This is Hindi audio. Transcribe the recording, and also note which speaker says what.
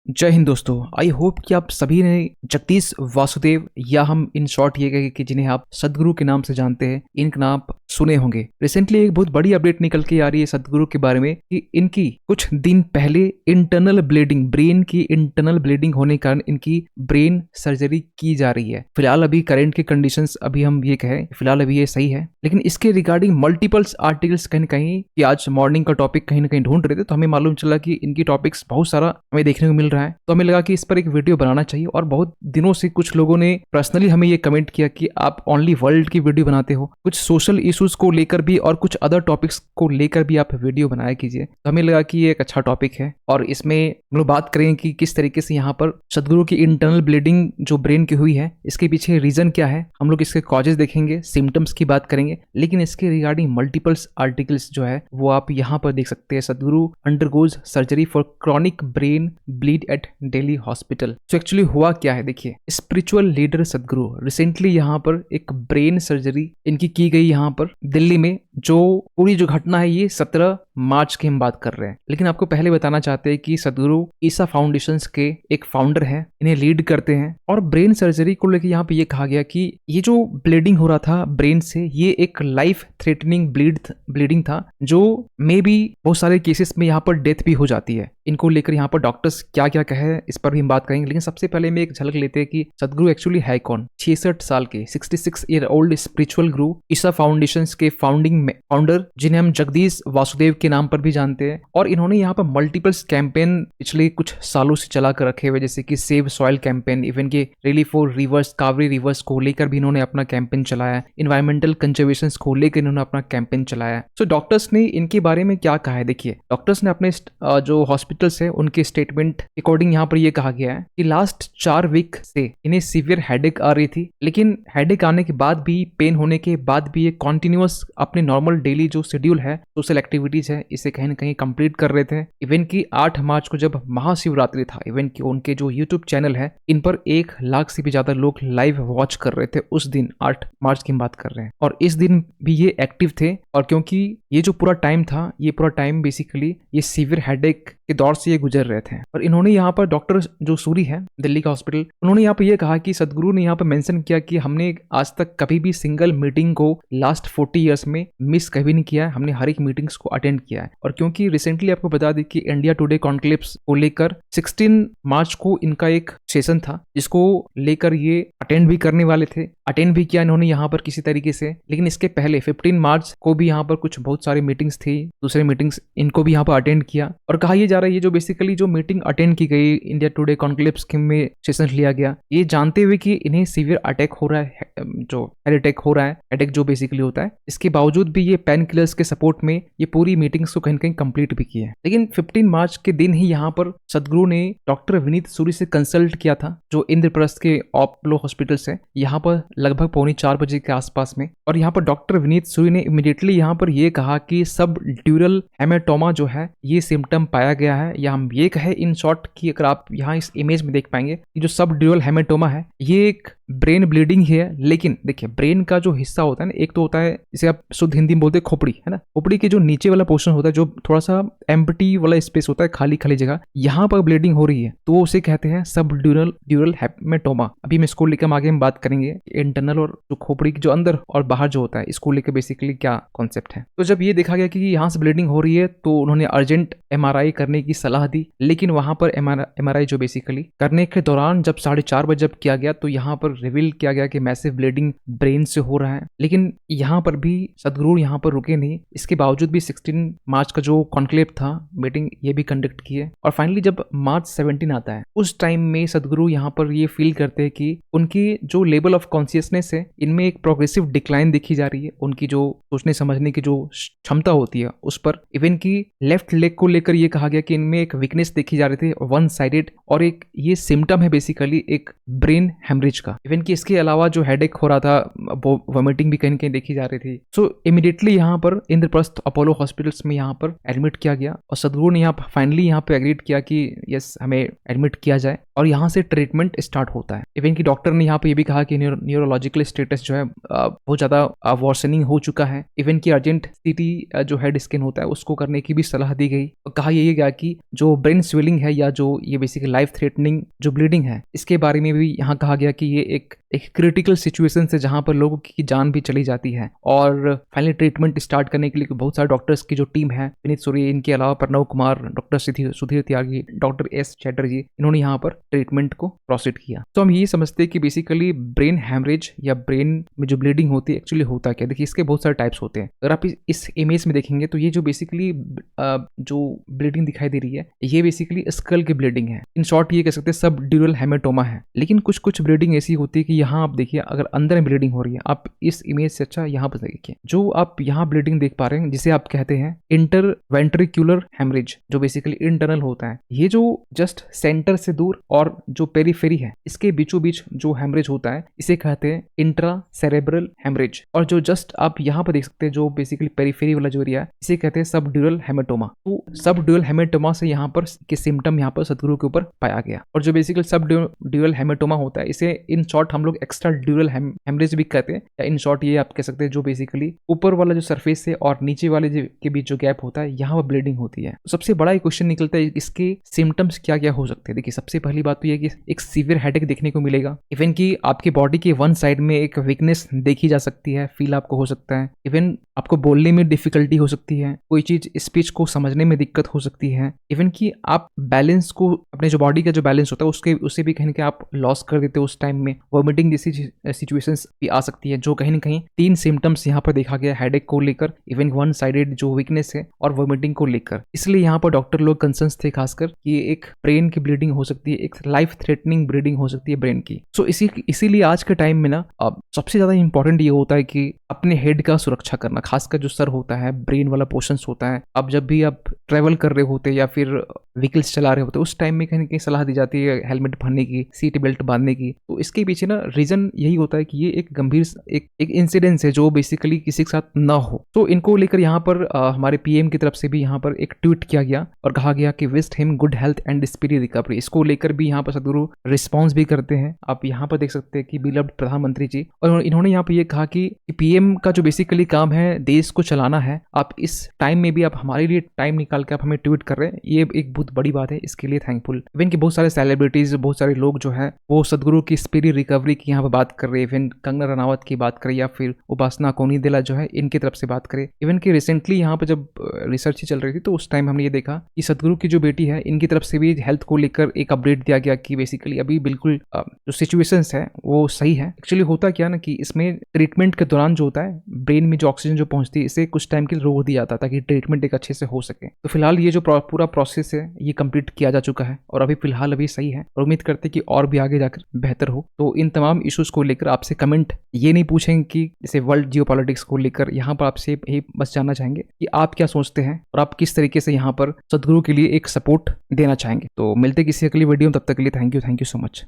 Speaker 1: जय हिंद दोस्तों। आई होप कि आप सभी ने जगदीश वासुदेव या हम इन शॉर्ट ये कहें कि जिन्हें आप सदगुरु के नाम से जानते हैं, इनका नाम सुने होंगे। रिसेंटली एक बहुत बड़ी अपडेट निकल के आ रही है सदगुरु के बारे में कि इनकी कुछ दिन पहले इंटरनल ब्लीडिंग, ब्रेन की इंटरनल ब्लीडिंग होने के कारण इनकी ब्रेन सर्जरी की जा रही है। फिलहाल अभी करंट के कंडीशंस अभी हम ये कहें फिलहाल अभी ये सही है, लेकिन इसके रिगार्डिंग मल्टीपल्स आर्टिकल्स कहीं ना कहीं कि आज मॉर्निंग का टॉपिक कहीं ना कहीं ढूंढ रहे थे, तो हमें मालूम चला कि इनकी टॉपिक्स बहुत सारा हमें देखने को मिल रहा है। तो हमें लगा कि इस पर एक वीडियो बनाना चाहिए, और बहुत दिनों से कुछ लोगों ने पर्सनली हमें ये कमेंट किया कि आप ओनली वर्ल्ड की वीडियो बनाते हो, कुछ सोशल इश्यूज को लेकर भी और कुछ अदर टॉपिक्स को लेकर भी आप वीडियो बनाया कीजिए। तो हमें लगा कि ये एक अच्छा टॉपिक है, और इसमें हम लोग बात करेंगे कि किस तरीके से यहाँ पर सदगुरु की इंटरनल ब्लीडिंग जो ब्रेन की हुई है, इसके पीछे रीजन क्या है, हम लोग इसके कॉजेज देखेंगे, सिम्टम्स की बात करेंगे, लेकिन इसके रिगार्डिंग मल्टीपल्स आर्टिकल्स जो है वो आप यहाँ पर देख सकते हैं। Sadhguru undergoes surgery for chronic brain bleed at Delhi hospital. तो एक्चुअली हुआ क्या है, देखिए, स्पिरिचुअल लीडर सदगुरु रिसेंटली यहाँ पर एक ब्रेन सर्जरी इनकी की गई यहाँ पर दिल्ली में। जो पूरी जो घटना है ये 17 मार्च की हम बात कर रहे हैं, लेकिन आपको पहले बताना चाहते हैं कि सदगुरु ईसा फाउंडेशंस के एक फाउंडर हैं, इन्हें लीड करते हैं। और ब्रेन सर्जरी को लेकर यहाँ पे ये कहा गया कि ये जो ब्लीडिंग हो रहा था ब्रेन से, ये एक लाइफ थ्रेटनिंग ब्लीडिंग था, जो मे बी बहुत सारे केसेस में यहाँ पर डेथ भी हो जाती है। इनको लेकर यहाँ पर डॉक्टर्स क्या क्या कहे इस पर भी हम बात करेंगे, लेकिन सबसे पहले मैं एक झलक लेते हैं कि सदगुरु एक्चुअली है कौन। 66 साल के 66 ईयर ओल्ड स्पिरिचुअल गुरु ईसा फाउंडेशंस के फाउंडर, जिन्हें हम जगदीश वासुदेव के नाम पर भी जानते हैं। और इन्होंने यहाँ पर मल्टीपल्स कैंपेन पिछले कुछ सालों से चला कर रखे हुए, जैसे कि सेव सॉइल कैंपेन, इवन के relief for reverse, Kaveri reverse को लेकर भी इन्होंने अपना कैंपेन चलाया, इन्वायरमेंटल कंजर्वेशन को लेकर इन्होंने अपना कैंपेन चलाया। सो डॉक्टर्स ने इनके बारे में क्या कहा है, देखिए, डॉक्टर्स ने अपने जो हॉस्पिटल्स है उनके स्टेटमेंट अकॉर्डिंग यहाँ पर ये कहा गया है कि लास्ट 4 वीक से इन्हें सीवियर हेडेक आ रही थी, लेकिन हेडेक आने के बाद भी, पेन होने के बाद भी ये कॉन्टिन्यूअस अपने नॉर्मल डेली जो शेड्यूल है, सोशल एक्टिविटीज है, इसे कहीं ना कहीं कंप्लीट कर रहे थे। इवन की 8 मार्च को जब महाशिवरात्रि था, इवन की उनके जो यूट्यूब चैनल है, इन पर 1 लाख से भी ज्यादा लोग लाइव वॉच कर रहे थे उस दिन, 8 मार्च की बात कर रहे हैं। और इस दिन भी ये एक्टिव थे, और क्योंकि ये जो पूरा टाइम था, ये पूरा टाइम बेसिकली ये सीवियर हेडेक के दौर से ये गुजर रहे थे। और इन्होंने यहाँ पर डॉक्टर जो सूरी है दिल्ली का हॉस्पिटल, उन्होंने यहाँ पर ये कहा कि सदगुरु ने यहाँ पर मेंशन किया कि हमने आज तक कभी भी सिंगल मीटिंग को लास्ट 40 इयर्स में मिस कभी नहीं किया है, हमने हर एक मीटिंग्स को अटेंड किया है। और क्योंकि रिसेंटली आपको बता दें कि इंडिया टुडे कॉन्क्लेव्स को लेकर 16 मार्च को इनका एक सेशन था, जिसको लेकर ये अटेंड भी करने वाले थे, अटेंड भी किया इन्होंने यहाँ पर किसी तरीके से। लेकिन इसके पहले 15 मार्च को भी यहाँ पर कुछ बहुत सारी मीटिंग्स थी, दूसरे मीटिंग्स इनको भी यहाँ पर अटेंड किया। और कहा यह जा रहा है, ये जो बेसिकली जो मीटिंग अटेंड की गई, इंडिया टुडे कॉन्क्लेव्स में सेशन लिया गया, ये जानते हुए कि इन्हें सीवियर अटैक हो रहा है, जो हेड अटैक हो रहा है, हेडेक जो बेसिकली होता है, इसके बावजूद भी ये पेन किलर्स के सपोर्ट में ये पूरी मीटिंग्स को कहीं कंप्लीट भी किया है। लेकिन 15 मार्च के दिन ही यहाँ पर सदगुरु ने डॉक्टर विनीत सूरी से कंसल्ट किया था, जो इंद्रप्रस्थ के अपोलो हॉस्पिटल से, यहाँ पर लगभग 3:45 बजे के आसपास में। और यहाँ पर डॉक्टर विनीत सूरी ने इमीडिएटली यहाँ पर ये कहा कि सब ड्यूरल हेमेटोमा जो है ये सिम्टम पाया गया है, या हम ये कहे इन शॉर्ट कि अगर आप यहाँ इस इमेज में देख पाएंगे कि जो सब ड्यूरल हेमेटोमा है ये एक ब्रेन ब्लीडिंग ही है। लेकिन देखिए, ब्रेन का जो हिस्सा होता है ना, एक तो होता है जिसे आप शुद्ध हिंदी में बोलते हैं खोपड़ी, है ना, खोपड़ी के जो नीचे वाला पोर्शन होता है, जो थोड़ा सा एम्प्टी वाला स्पेस होता है, खाली खाली जगह, यहाँ पर ब्लीडिंग हो रही है, तो उसे कहते हैं सब ड्यूरल हेमेटोमा। अभी मैं इसको लेकर आगे हम बात करेंगे इंटरनल और जो खोपड़ी के जो अंदर और बाहर जो होता है, इसको लेकर बेसिकली क्या कॉन्सेप्ट है। तो जब ये देखा गया कि यहाँ से ब्लीडिंग हो रही है, तो उन्होंने अर्जेंट MRI करने की सलाह दी। लेकिन वहां पर MRI जो बेसिकली करने के दौरान जब 4:30 बजे जब किया गया, तो यहाँ पर रिवील किया गया कि मैसिव ब्लीडिंग ब्रेन से हो रहा है। लेकिन यहाँ पर भी सदगुरु यहाँ पर रुके नहीं, इसके बावजूद भी 16 मार्च का जो कॉन्क्लेव था, मीटिंग ये भी कंडक्ट किए। और फाइनली जब मार्च 17 आता है, उस टाइम में सदगुरु यहाँ पर ये फील करते हैं कि उनकी जो लेवल ऑफ कॉन्शियसनेस है, इनमें एक प्रोग्रेसिव डिक्लाइन देखी जा रही है। उनकी जो सोचने समझने की जो क्षमता होती है उस पर, इवन की लेफ्ट लेग को लेकर ये कहा गया कि इनमें एक वीकनेस देखी जा रही थी, वन साइडेड, और एक ये सिम्टम है बेसिकली एक ब्रेन हेमरेज का। इवन कि इसके अलावा जो हेडेक हो रहा था, वो वॉमिटिंग भी कहीं कहीं देखी जा रही थी। सो इमीडिएटली यहाँ पर इंद्रप्रस्थ अपोलो हॉस्पिटल्स में यहाँ पर एडमिट किया गया, और सदगुरु ने यहाँ फाइनली यहाँ पे एग्रीड किया कि यस, हमें एडमिट किया जाए। और यहाँ से ट्रीटमेंट स्टार्ट होता है। इवन कि डॉक्टर ने यहाँ पे ये भी कहा कि न्यूरोलॉजिकल स्टेटस जो है बहुत ज़्यादा वर्सनिंग हो चुका है। इवन कि अर्जेंट सीटी जो हेड स्कैन होता है उसको करने की भी सलाह दी गई। और कहा यही गया कि जो ब्रेन स्वेलिंग है या जो ये बेसिकली लाइफ थ्रेटनिंग जो ब्लीडिंग है, इसके बारे में भी यहाँ कहा गया कि ये एक क्रिटिकल सिचुएशन से जहाँ पर लोगों की जान भी चली जाती है। और फाइनली ट्रीटमेंट स्टार्ट करने के लिए बहुत सारे डॉक्टर्स की जो टीम है, विनीत सूर्य, इनके अलावा प्रणव कुमार, डॉक्टर सुधीर त्यागी, डॉक्टर एस चैटर्जी, इन्होंने यहाँ पर ट्रीटमेंट को प्रोसीड किया। तो हम ये समझते हैं कि बेसिकली ब्रेन हैमरेज या ब्रेन में जो ब्लीडिंग होती है एक्चुअली होता क्या। देखिए इसके बहुत सारे टाइप्स होते हैं। अगर आप इस इमेज में देखेंगे तो ये जो बेसिकली जो ब्लीडिंग दिखाई दे रही है ये बेसिकली स्कल की ब्लीडिंग है। इन शॉर्ट ये कह सकते हैं सब ड्यूरल हेमेटोमा है। लेकिन कुछ ब्लीडिंग ऐसी होती है कि यहाँ आप देखिए अगर अंदर में ब्लीडिंग हो रही है, आप इस इमेज से अच्छा यहाँ पर देखिए जो आप यहाँ ब्लीडिंग देख पा रहे हैं जिसे आप कहते हैं इंटरवेंट्रिकुलर हेमरेज, जो बेसिकली इंटरनल होता है। ये जो जस्ट सेंटर से दूर और जो पेरीफेरी है इसके बीचों बीच जो हेमरेज होता है इसे कहते हैं इंट्रा सेरेब्रल हेमरेज। और जो जस्ट आप यहाँ पर देख सकते हैं जो बेसिकली पेरीफेरी वाला जो एरिया है इसे कहते हैं सब ड्यूरल हेमेटोमा। तो सब ड्यूरल हेमेटोमा से यहाँ पर के सिम्टम यहाँ पर सदगुरु के ऊपर पाया गया। और जो बेसिकली सब ड्यूरल हेमेटोमा होता है इसे इन शॉर्ट हम लोग एक्स्ट्रा ड्यूरल हेमरेज भी कहते हैं, या इन शॉर्ट ये आप कह सकते हैं जो बेसिकली ऊपर वाला जो सरफेस है और नीचे वाले के बीच जो गैप होता है यहाँ पर ब्लीडिंग होती है। तो सबसे बड़ा एक क्वेश्चन निकलता है इसके सिम्टम्स क्या क्या हो सकते हैं। देखिए सबसे पहली बात तो ये कि एक सीवियर हेडेक देखने को मिलेगा। इवन कि आपके बॉडी के वन साइड में एक वीकनेस देखी जा सकती है, फील आपको हो सकता है। इवन आपको बोलने में डिफिकल्टी हो सकती है, कोई चीज स्पीच को समझने में दिक्कत हो सकती है। इवन कि आप बैलेंस को, अपने जो बॉडी का जो बैलेंस होता है उससे भी कहीं ना कहीं आप लॉस कर देते हो उस टाइम में। वॉमिटिंग जैसी सिचुएशंस भी आ सकती है, जो कहीं ना कहीं 3 सिम्टम्स यहाँ पर देखा गया हेडेक को लेकर, इवन वन साइडेड जो वीकनेस है और वॉमिटिंग को लेकर। इसलिए यहाँ पर डॉक्टर लोग कंसर्न्स थे खासकर कि एक ब्रेन की ब्लीडिंग हो सकती है, एक लाइफ थ्रेटनिंग ब्लीडिंग हो सकती है ब्रेन की। सो इसीलिए आज के टाइम में ना सबसे ज्यादा इंपॉर्टेंट ये होता है कि अपने हेड का सुरक्षा करना, खासकर जो सर होता है, ब्रेन वाला पोर्शन होता है। अब जब भी आप ट्रेवल कर रहे होते या फिर व्हीकल्स चला रहे होते उस टाइम में कहीं ना कहीं सलाह दी जाती है हेलमेट पहनने की, सीट बेल्ट बांधने की। तो इसके पीछे ना रीजन यही होता है कि ये एक गंभीर एक इंसिडेंस है जो बेसिकली किसी के साथ ना हो। तो इनको लेकर यहाँ पर हमारे पीएम की तरफ से भी यहाँ पर एक ट्वीट किया गया और कहा गया कि wished him good health and speedy recovery. इसको लेकर भी यहाँ पर सदगुरु रिस्पॉन्स भी करते हैं। आप यहाँ पर देख सकते हैं कि बिलव्ड प्रधानमंत्री जी, और इन्होंने यहाँ पर ये कहा कि पीएम का जो बेसिकली काम है देश को चलाना है, आप इस टाइम में भी आप हमारे लिए टाइम निकाल के आप हमें ट्वीट कर रहे हैं, ये एक बहुत बड़ी बात है, इसके लिए थैंकफुल। इवन कि बहुत सारे सेलिब्रिटीज, बहुत सारे लोग जो है वो सदगुरु की स्पीडी रिकवरी की यहाँ पर बात कर रहे हैं। इवन कंगना रनावत की बात करें या फिर उपासना कोनिदेला जो है इनकी तरफ से बात करें। इवन कि रिसेंटली यहाँ पर जब रिसर्च ही चल रही थी तो उस टाइम हमने ये देखा कि सदगुरु की जो बेटी है इनकी तरफ से भी हेल्थ को लेकर एक अपडेट दिया गया कि बेसिकली अभी बिल्कुल जो सिचुएशंस है वो सही है। एक्चुअली होता क्या ना कि इसमें ट्रीटमेंट के दौरान जो होता है ब्रेन में जो ऑक्सीजन जो पहुंचती है इसे कुछ टाइम के लिए रोक दिया जाता है ताकि ट्रीटमेंट एक अच्छे से हो सके। तो फिलहाल ये जो पूरा प्रोसेस है ये कंप्लीट किया जा चुका है और अभी फिलहाल अभी सही है और उम्मीद करते हैं कि और भी आगे जाकर बेहतर हो। तो इन तमाम इश्यूज को लेकर आपसे कमेंट ये नहीं पूछेंगे कि जैसे वर्ल्ड जियोपॉलिटिक्स को लेकर, यहाँ पर आपसे यही बस जानना चाहेंगे कि आप क्या सोचते हैं और आप किस तरीके से यहाँ पर सदगुरु के लिए एक सपोर्ट देना चाहेंगे। तो मिलते किसी अगली वीडियो में, तब तक के लिए थैंक यू सो मच।